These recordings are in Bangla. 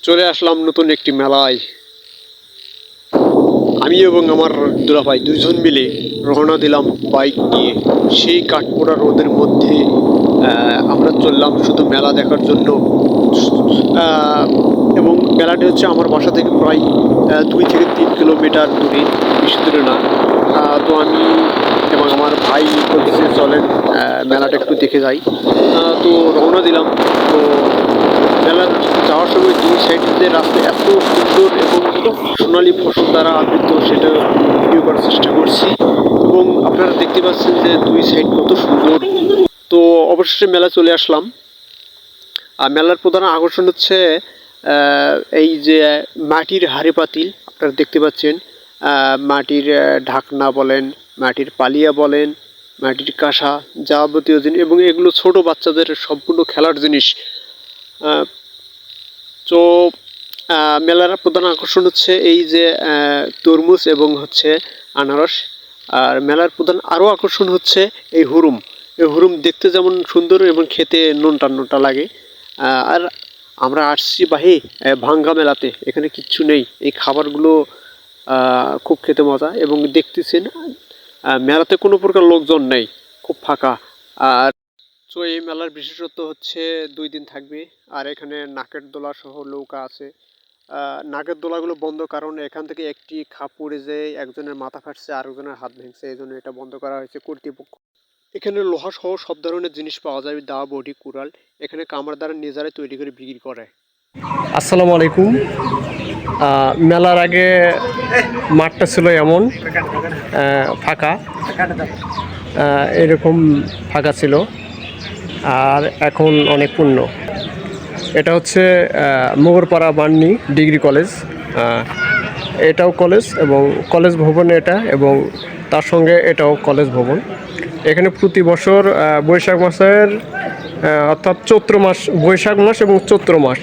চলে আসলাম নতুন একটি মেলায়। আমি এবং আমার দুলাভাই দুইজন মিলে রওনা দিলাম বাইক নিয়ে। সেই কাঠপোড়া রোদের মধ্যে আমরা চললাম শুধু মেলা দেখার জন্য। আহ, এবং মেলাটি হচ্ছে আমার বাসা থেকে প্রায় 2 থেকে 3 কিলোমিটার দূরে, বেশি দূরে না। তো আমি এবং আমার ভাই বলতেছে চলেন মেলাটা একটু দেখে যাই। তো রওনা দিলাম। তো মেলার যাওয়ার সময় দুই সাইডে রাস্তা এত সুন্দর এবং সোনালী ফসল দ্বারা আবৃত, সেটা ভিডিও করার চেষ্টা করছি। এবং আপনারা দেখতে পাচ্ছেন যে দুই সাইড কত সুন্দর। তো অবশেষে মেলা চলে আসলাম। আর মেলার প্রধান আকর্ষণ হচ্ছে এই যে মাটির হাঁড়ি পাতিল আপনারা দেখতে পাচ্ছেন। মাটির ঢাকনা বলেন, মাটির পালিয়া বলেন, মাটির কাঁসা, যাবতীয় জিনিস, এবং এগুলো ছোট বাচ্চাদের সম্পূর্ণ খেলার জিনিস। আহ, তো মেলার প্রধান আকর্ষণ হচ্ছে এই যে তরমুজ এবং হচ্ছে আনারস। আর মেলার প্রধান আরও আকর্ষণ হচ্ছে এই হুরুম। এই হুরুম দেখতে যেমন সুন্দর এবং খেতে নোনটা নোনটা লাগে। আর আমরা আসছি বাহি ভাঙ্গা মেলাতে, এখানে কিচ্ছু নেই। এই খাবারগুলো খুব খেতে মজা, এবং দেখতেছেন মেলাতে কোনো প্রকার লোকজন নেই, খুব ফাঁকা। আর তো এই মেলার বিশেষত্ব হচ্ছে 2 দিন থাকবে। আর এখানে নাকের দোলা সহ নৌকা আছে। নাকের দোলাগুলো বন্ধ, কারণ এখান থেকে একটি খাপ পড়ে যে একজনের মাথা ফাটছে, আরেকজনের হাত ভেঙছে, এই জন্য এটা বন্ধ করা হয়েছে কর্তৃপক্ষ। এখানে লোহা সহ সব ধরনের জিনিস পাওয়া যায়, দা, বডি, কুড়াল। এখানে কামার দ্বারা নিজেরাই তৈরি করে বিক্রি করে। আসসালামু আলাইকুম। মেলার আগে মাঠটা ছিল এমন ফাঁকা, এরকম ফাঁকা ছিল, আর এখন অনেক পূর্ণ। এটা হচ্ছে মোগরপাড়া বান্নি ডিগ্রি কলেজ। এটাও কলেজ এবং কলেজ ভবন এটা, এবং তার সঙ্গে এটাও কলেজ ভবন। এখানে প্রতি বছর বৈশাখ মাসের অর্থাৎ চৈত্র মাস, বৈশাখ মাস এবং চৈত্র মাস,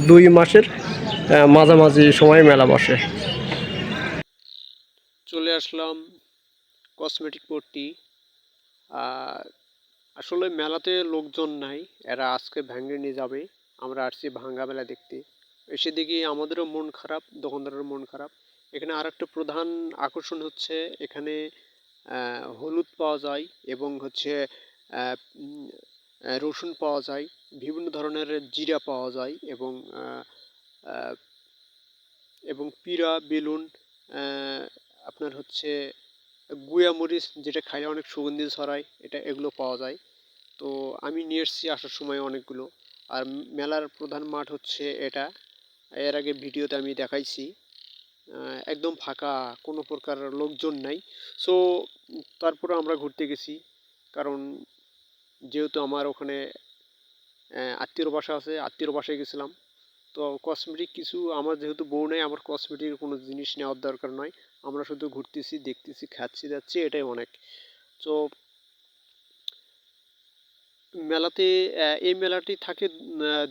2 মাসের মাঝামাঝি সময় মেলা বসে। চলে আসলাম কসমেটিক পট্টি। আর আসলে মেলাতে লোকজন নাই, এরা আজকে ভেঙে নিয়ে যাবে। আমরা আসছি ভাঙ্গা মেলা দেখতে। এসে দেখি আমাদেরও মন খারাপ, দোকানদারের মন খারাপ। এখানে আর একটা প্রধান আকর্ষণ হচ্ছে এখানে হলুদ পাওয়া যায়, এবং হচ্ছে রসুন পাওয়া যায়, বিভিন্ন ধরনের জিরা পাওয়া যায়, এবং আহ, এবং পিঁড়া, বেলুন, আপনার হচ্ছে গুয়া মরিচ, যেটা খাইলে অনেক সুগন্ধি ছড়ায়, এগুলো পাওয়া যায়। তো আমি নিয়ে এসেছি আসার সময় অনেকগুলো। আর মেলার প্রধান মাঠ হচ্ছে এটা। এর আগে ভিডিওতে আমি দেখাইছি। একদম ফাঁকা, কোনো প্রকার লোকজন নাই। সো তারপরে আমরা ঘুরতে গেছি, কারণ যেহেতু আমার ওখানে আত্মীয়র বাসা আছে, আত্মীয়র বাসায় গেছিলাম। তো কসমেটিক কিছু, আমার যেহেতু বউ নেই, আমার কসমেটিকের কোনো জিনিস নেওয়ার দরকার নয়। আমরা শুধু ঘুরতেছি, দেখতেছি, খাচ্ছি, যাচ্ছি, এটাই অনেক। তো মেলাতে এই মেলাটি থাকে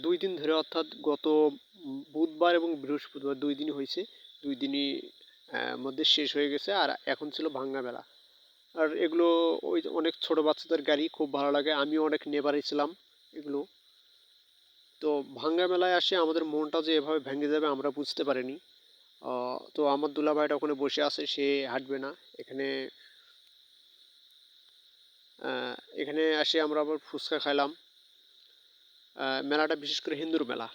2 দিন ধরে, অর্থাৎ গত বুধবার এবং বৃহস্পতিবার 2 দিনই হয়েছে। 2 দিনই মধ্যে শেষ হয়ে গেছে, আর এখন ছিল ভাঙ্গা মেলা। আর এগুলো ওই যে অনেক ছোট বাচ্চাদের গাড়ি, খুব ভালো লাগে, আমিও অনেক নেবারে ছিলাম এগুলো। তো ভাঙ্গা মেলায় আসে আমাদের মনটা যে এভাবে ভেঙে যাবে আমরা বুঝতে পারিনি। তো আমার দুলাভাইটা ওখানে বসে আছে, সে হাঁটবে না। এখানে এখানে আসে আমরা আবার ফুচকা খাইলাম। মেলাটা বিশেষ করে হিন্দুর মেলা।